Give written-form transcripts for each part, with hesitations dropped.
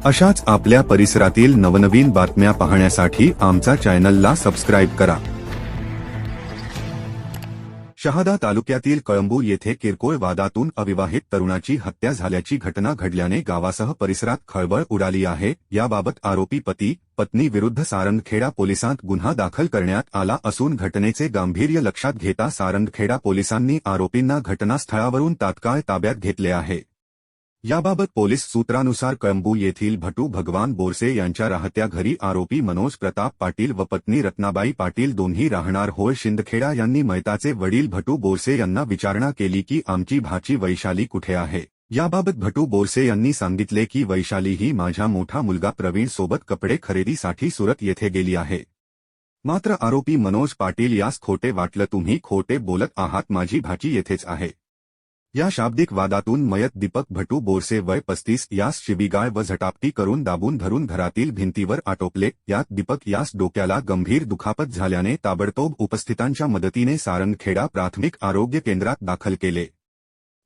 अशाच आपल्या परिसरातील नवनवीन बातम्या पाहण्यासाठी आमचा चॅनलला सबस्क्राईब करा। शहादा तालुक्यातील कळंबू येथे किरकोळ वादातून अविवाहित तरुणाची हत्या झाल्याची घटना घडल्याने गावासह परिसरात खळबळ उडाली आहे। याबाबत आरोपी पती पत्नी विरुद्ध सारंगखेडा पोलिसांत गुन्हा दाखल करण्यात आला असून घटनेचे गांभीर्य लक्षात घेता सारंगखेडा पोलिसांनी आरोपींना घटनास्थळावरून तात्काळ ताब्यात घेतले आहे। याबाबत पोलीस सूत्रानुसार कळंबू येथील भटू भगवान बोरसे यांच्या राहत्या घरी आरोपी मनोज प्रताप पाटील व पत्नी रत्नाबाई पाटील दोन्ही राहणार होळ शिंदखेडा यांनी मयताचे वडील भटू बोरसे यांना विचारणा केली की आमची भाची वैशाली कुठे आहे। याबाबत भटू बोरसे यांनी सांगितले की वैशाली ही माझा मोठा मुलगा प्रवीण सोबत कपडे खरेदीसाठी सुरत येथे गेली आहे। मात्र आरोपी मनोज पाटील यास खोटे वाटलं, तुम्ही खोटे बोलत आहात, माझी भाची येथेच आहे। या शाब्दिक वादातून मयत दीपक भटू बोरसे वय 35 यास शिवीगाळ व झटापटी करून दाबून धरून घरातील भिंतीवर आटोपले। यात दीपक यास डोक्याला गंभीर दुखापत झाल्याने ताबडतोब उपस्थितांच्या मदतीने सारंगखेडा प्राथमिक आरोग्य केंद्रात दाखल केले।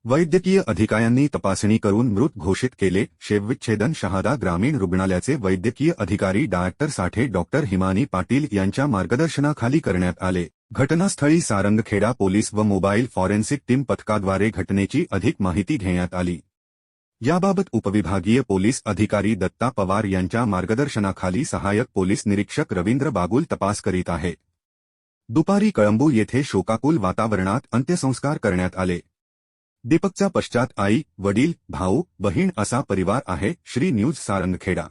वैद्यकीय अधिकाऱ्यांनी तपासणी करून मृत घोषित केले। शवविच्छेदन शहादा ग्रामीण रुग्णालयाचे वैद्यकीय अधिकारी डॉक्टर साठे डॉक्टर हिमानी पाटील यांच्या मार्गदर्शनाखाली करण्यात आले। घटनास्थळी सारंगखेडा पोलीस व मोबाईल फॉरेन्सिक टीम पथकाद्वारे घटनेची अधिक माहिती घेण्यात आली। याबाबत उपविभागीय पोलीस अधिकारी दत्ता पवार यांच्या मार्गदर्शनाखाली सहाय्यक पोलीस निरीक्षक रवींद्र बागुल तपास करीत आहेत। दुपारी कळंबू येथे शोकाकुल वातावरणात अंत्यसंस्कार करण्यात आले। दीपकचा पश्चात आई, वडील, भाऊ, बहीण असा परिवार आहे। श्री न्यूज सारंगखेडा।